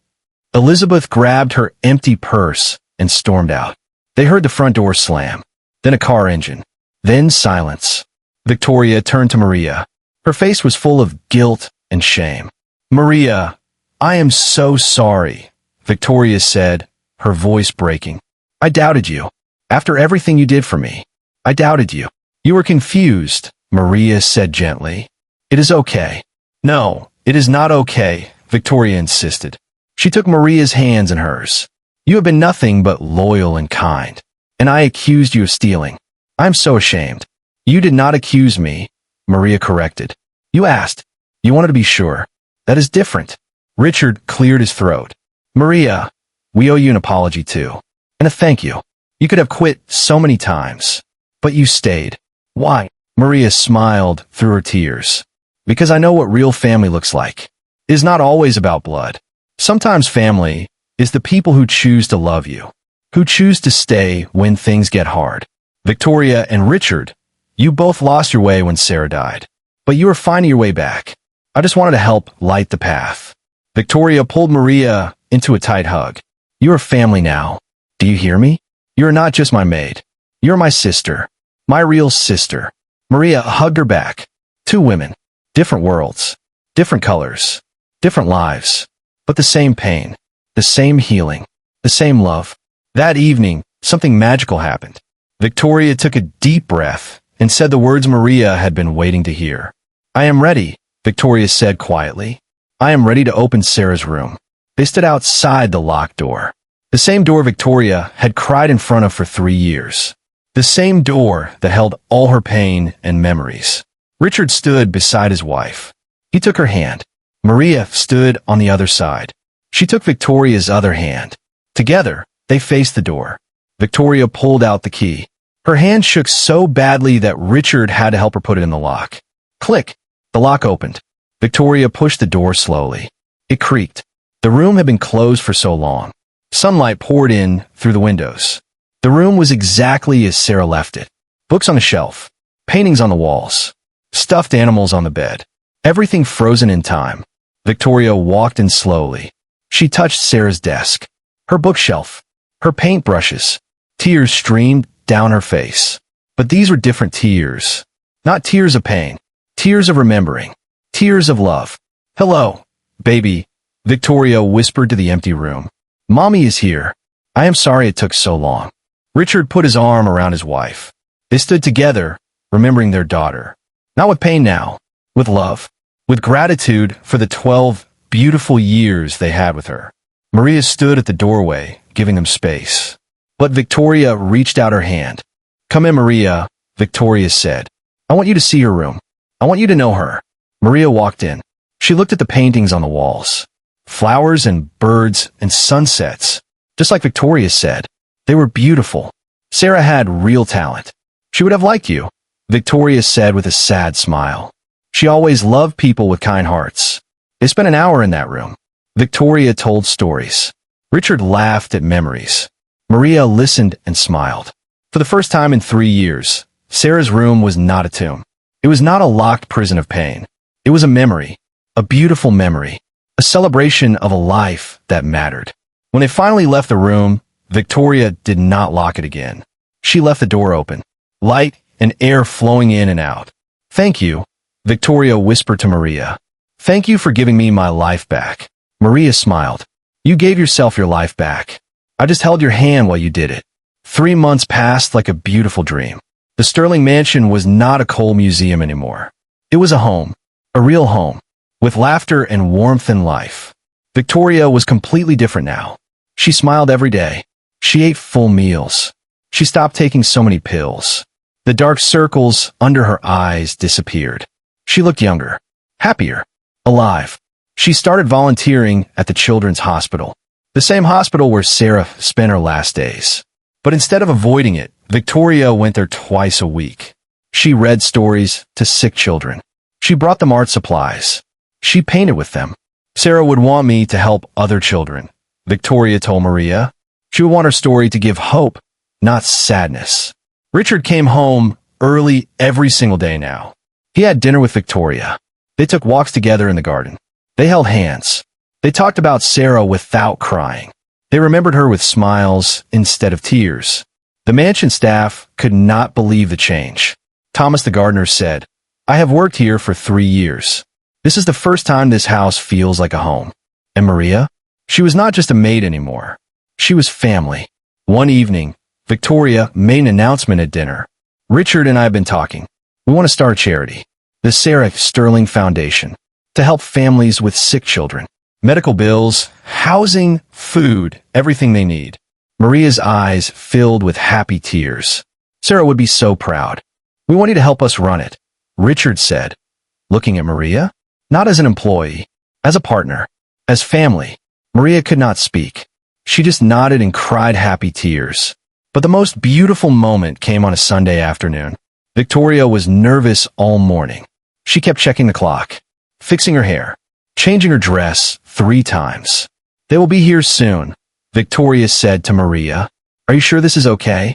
Speaker 1: Elizabeth grabbed her empty purse and stormed out. They heard the front door slam, then a car engine, then silence. Victoria turned to Maria. Her face was full of guilt and shame. Maria, I am so sorry, Victoria said, her voice breaking. I doubted you. After everything you did for me, I doubted you. You were confused, Maria said gently. It is okay. No, it is not okay, Victoria insisted. She took Maria's hands in hers. You have been nothing but loyal and kind. And I accused you of stealing. I am so ashamed. You did not accuse me, Maria corrected. You asked. You wanted to be sure. That is different. Richard cleared his throat. Maria, we owe you an apology too. And a thank you. You could have quit so many times. But you stayed. Why? Maria smiled through her tears. Because I know what real family looks like. It is not always about blood. Sometimes family is the people who choose to love you, who choose to stay when things get hard. Victoria and Richard, you both lost your way when Sarah died. But you are finding your way back. I just wanted to help light the path. Victoria pulled Maria into a tight hug. You are family now. Do you hear me? You are not just my maid. You are my sister. My real sister. Maria hugged her back. Two women. Different worlds. Different colors. Different lives. But the same pain. The same healing. The same love. That evening, something magical happened. Victoria took a deep breath and said the words Maria had been waiting to hear. I am ready, Victoria said quietly. I am ready to open Sarah's room. They stood outside the locked door. The same door Victoria had cried in front of for 3 years. The same door that held all her pain and memories. Richard stood beside his wife. He took her hand. Maria stood on the other side. She took Victoria's other hand. Together, they faced the door. Victoria pulled out the key. Her hand shook so badly that Richard had to help her put it in the lock. Click! The lock opened. Victoria pushed the door slowly. It creaked. The room had been closed for so long. Sunlight poured in through the windows. The room was exactly as Sarah left it. Books on a shelf. Paintings on the walls. Stuffed animals on the bed. Everything frozen in time. Victoria walked in slowly. She touched Sarah's desk. Her bookshelf. Her paintbrushes. Tears streamed down her face. But these were different tears. Not tears of pain. Tears of remembering. Tears of love. Hello, baby, Victoria whispered to the empty room. Mommy is here. I am sorry it took so long. Richard put his arm around his wife. They stood together, remembering their daughter. Not with pain now, with love, with gratitude for the 12 beautiful years they had with her. Maria stood at the doorway, giving them space. But Victoria reached out her hand. Come in, Maria, Victoria said. I want you to see her room. I want you to know her. Maria walked in. She looked at the paintings on the walls. Flowers and birds and sunsets. Just like Victoria said, they were beautiful. Sarah had real talent. She would have liked you, Victoria said with a sad smile. She always loved people with kind hearts. They spent an hour in that room. Victoria told stories. Richard laughed at memories. Maria listened and smiled. For the first time in 3 years, Sarah's room was not a tomb. It was not a locked prison of pain. It was a memory, a beautiful memory, a celebration of a life that mattered. When they finally left the room, Victoria did not lock it again. She left the door open, light and air flowing in and out. Thank you, Victoria whispered to Maria. Thank you for giving me my life back. Maria smiled. You gave yourself your life back. I just held your hand while you did it. 3 months passed like a beautiful dream. The Sterling Mansion was not a coal museum anymore. It was a home, a real home, with laughter and warmth and life. Victoria was completely different now. She smiled every day. She ate full meals. She stopped taking so many pills. The dark circles under her eyes disappeared. She looked younger, happier, alive. She started volunteering at the children's hospital, the same hospital where Sarah spent her last days. But instead of avoiding it, Victoria went there twice a week. She read stories to sick children. She brought them art supplies. She painted with them. Sarah would want me to help other children, Victoria told Maria. She would want her story to give hope, not sadness. Richard came home early every single day now. He had dinner with Victoria. They took walks together in the garden. They held hands. They talked about Sarah without crying. They remembered her with smiles instead of tears. The mansion staff could not believe the change. Thomas the gardener said, "I have worked here for 3 years. This is the first time this house feels like a home." And Maria? She was not just a maid anymore. She was family. One evening, Victoria made an announcement at dinner. "Richard and I have been talking. We want to start a charity, the Sarah Sterling Foundation, to help families with sick children. Medical bills, housing, food, everything they need." Maria's eyes filled with happy tears. "Sarah would be so proud. We want you to help us run it," Richard said, looking at Maria. Not as an employee, as a partner, as family. Maria could not speak. She just nodded and cried happy tears. But the most beautiful moment came on a Sunday afternoon. Victoria was nervous all morning. She kept checking the clock, fixing her hair, changing her dress 3 times. "They will be here soon," Victoria said to Maria. "Are you sure this is okay?"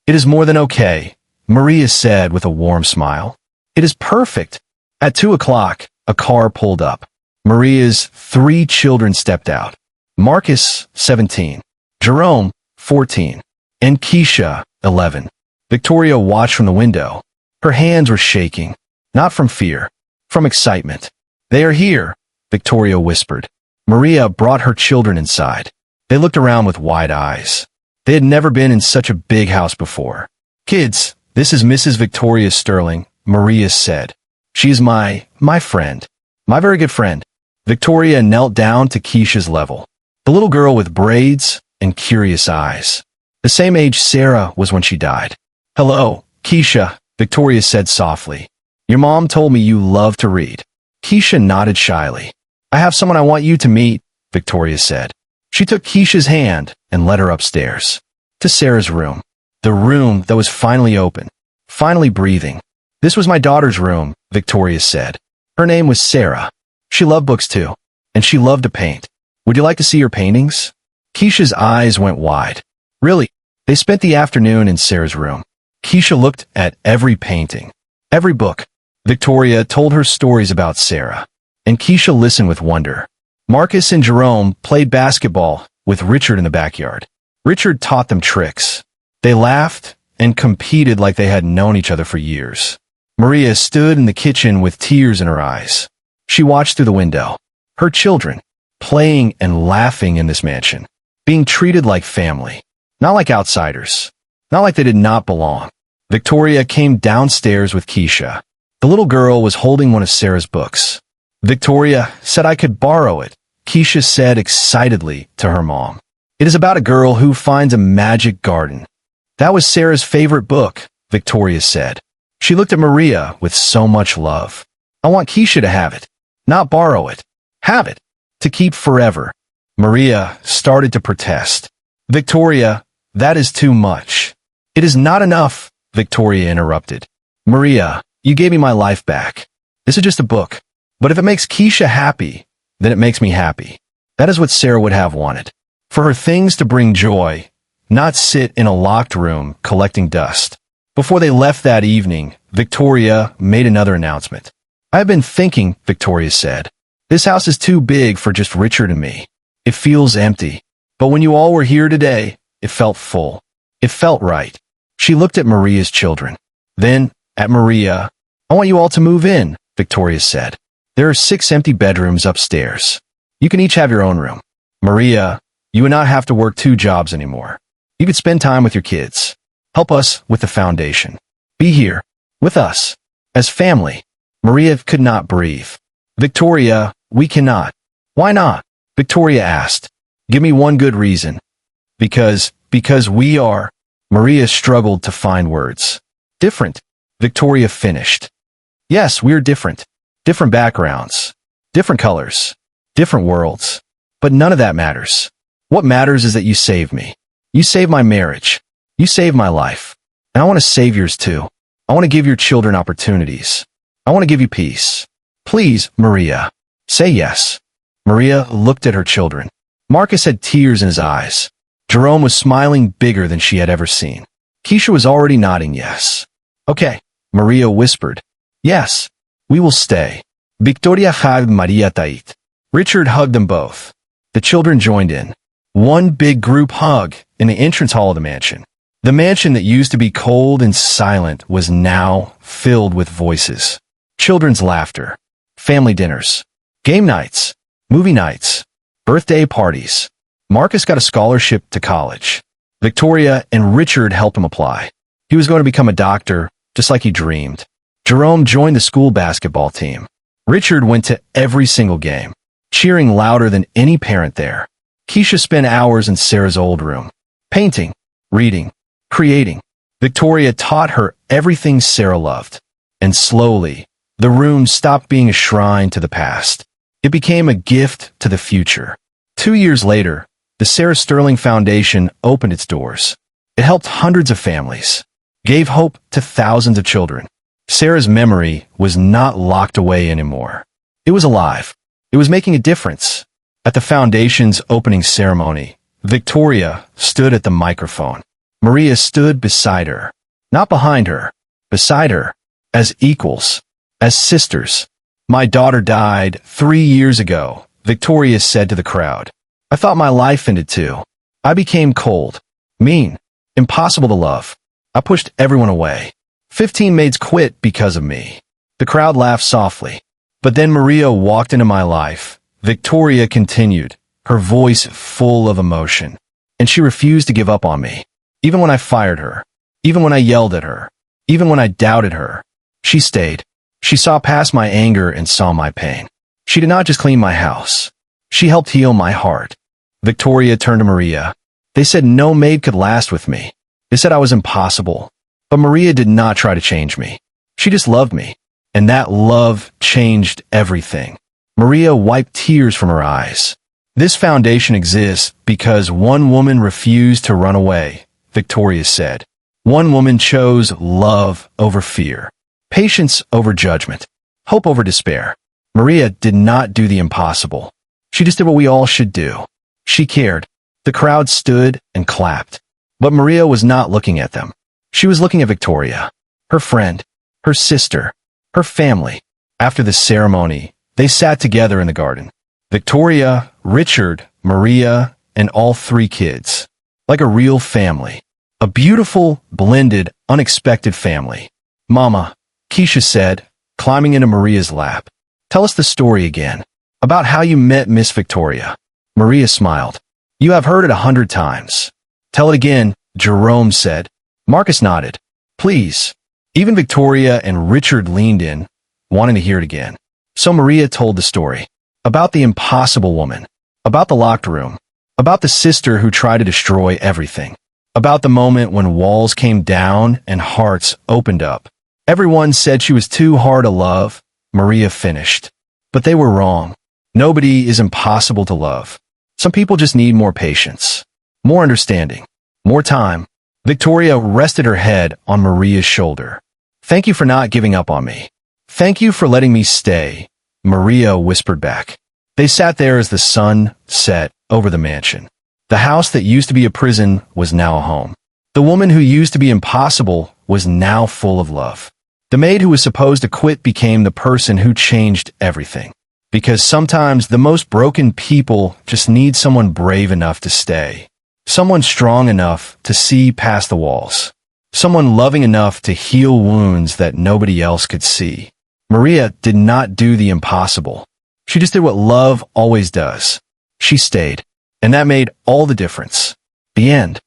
Speaker 1: "It is more than okay," Maria said with a warm smile. "It is perfect." At 2 o'clock, a car pulled up. Maria's 3 children stepped out. Marcus, 17, Jerome, 14, and Keisha, 11. Victoria watched from the window. Her hands were shaking, not from fear, from excitement. "They are here," Victoria whispered. Maria brought her children inside. They looked around with wide eyes. They had never been in such a big house before. "Kids, this is Mrs. Victoria Sterling," Maria said. "She is my friend, my very good friend." Victoria knelt down to Keisha's level, the little girl with braids and curious eyes. The same age Sarah was when she died. "Hello, Keisha," Victoria said softly. "Your mom told me you love to read." Keisha nodded shyly. "I have someone I want you to meet," Victoria said. She took Keisha's hand and led her upstairs, to Sarah's room, the room that was finally open, finally breathing. "This was my daughter's room," Victoria said. Her name was Sarah. She loved books too, and she loved to paint. "Would you like to see her paintings?" Keisha's eyes went wide. "Really?" They spent the afternoon in Sarah's room. Keisha looked at every painting, every book. Victoria told her stories about Sarah, and Keisha listened with wonder. Marcus and Jerome played basketball with Richard in the backyard. Richard taught them tricks. They laughed and competed like they had known each other for years. Maria stood in the kitchen with tears in her eyes. She watched through the window. Her children, playing and laughing in this mansion, being treated like family, not like outsiders, not like they did not belong. Victoria came downstairs with Keisha. The little girl was holding one of Sarah's books. Victoria said I could borrow it, Keisha said excitedly to her mom. "It is about a girl who finds a magic garden." "That was Sarah's favorite book," Victoria said. She looked at Maria with so much love. "I want Keisha to have it, not borrow it. Have it, to keep forever." Maria started to protest. "Victoria, that is too much." "It is not enough," Victoria interrupted. "Maria, you gave me my life back. This is just a book. But if it makes Keisha happy, then it makes me happy." That is what Sarah would have wanted. For her things to bring joy, not sit in a locked room collecting dust. Before they left that evening, Victoria made another announcement. "I have been thinking," Victoria said. "This house is too big for just Richard and me. It feels empty. But when you all were here today, it felt full. It felt right." She looked at Maria's children. Then, at Maria. "I want you all to move in," Victoria said. "There are 6 empty bedrooms upstairs. You can each have your own room. Maria, you would not have to work 2 jobs anymore. You could spend time with your kids. Help us with the foundation. Be here, with us, as family." Maria could not breathe. "Victoria, we cannot." "Why not?" Victoria asked. "Give me one good reason." Because we are." Maria struggled to find words. "Different," Victoria finished. "Yes, we're different. different backgrounds, different colors, different worlds. But none of that matters. What matters is that you saved me. You saved my marriage. You saved my life. And I want to save yours too. I want to give your children opportunities. I want to give you peace. Please, Maria, say yes. Maria looked at her children. Marcus had tears in his eyes. Jerome was smiling bigger than she had ever seen. Keisha was already nodding yes. Okay, Maria whispered. Yes, we will stay. Victoria had Maria Tait. Richard hugged them both. The children joined in. One big group hug in the entrance hall of the mansion. The mansion that used to be cold and silent was now filled with voices. Children's laughter, family dinners, game nights, movie nights, birthday parties. Marcus got a scholarship to college. Victoria and Richard helped him apply. He was going to become a doctor, just like he dreamed. Jerome joined the school basketball team. Richard went to every single game, cheering louder than any parent there. Keisha spent hours in Sarah's old room, painting, reading, creating. Victoria taught her everything Sarah loved. And slowly, the room stopped being a shrine to the past. It became a gift to the future. 2 years later, the Sarah Sterling Foundation opened its doors. It helped hundreds of families, gave hope to thousands of children. Sarah's memory was not locked away anymore. It was alive. It was making a difference. At the foundation's opening ceremony, Victoria stood at the microphone. Maria stood beside her, not behind her, beside her, as equals, as sisters. My daughter died 3 years ago, Victoria said to the crowd. I thought my life ended too. I became cold, mean, impossible to love. I pushed everyone away. 15 maids quit because of me. The crowd laughed softly. But then Maria walked into my life. Victoria continued, her voice full of emotion. And she refused to give up on me. Even when I fired her. Even when I yelled at her. Even when I doubted her. She stayed. She saw past my anger and saw my pain. She did not just clean my house. She helped heal my heart. Victoria turned to Maria. They said no maid could last with me. They said I was impossible. But Maria did not try to change me. She just loved me. And that love changed everything. Maria wiped tears from her eyes. This foundation exists because one woman refused to run away, Victoria said. One woman chose love over fear, patience over judgment, hope over despair. Maria did not do the impossible. She just did what we all should do. She cared. The crowd stood and clapped. But Maria was not looking at them. She was looking at Victoria, her friend, her sister, her family. After the ceremony, they sat together in the garden. Victoria, Richard, Maria, and all 3 kids. Like a real family. A beautiful, blended, unexpected family. Mama, Keisha said, climbing into Maria's lap. Tell us the story again. About how you met Miss Victoria. Maria smiled. You have heard it 100 times. Tell it again, Jerome said. Marcus nodded. Please. Even Victoria and Richard leaned in, wanting to hear it again. So Maria told the story. About the impossible woman. About the locked room. About the sister who tried to destroy everything. About the moment when walls came down and hearts opened up. Everyone said she was too hard to love, Maria finished. But they were wrong. Nobody is impossible to love. Some people just need more patience. More understanding. More time. Victoria rested her head on Maria's shoulder. Thank you for not giving up on me. Thank you for letting me stay, Maria whispered back. They sat there as the sun set over the mansion. The house that used to be a prison was now a home. The woman who used to be impossible was now full of love. The maid who was supposed to quit became the person who changed everything. Because sometimes the most broken people just need someone brave enough to stay. Someone strong enough to see past the walls. Someone loving enough to heal wounds that nobody else could see. Maria did not do the impossible. She just did what love always does. She stayed. And that made all the difference. The end.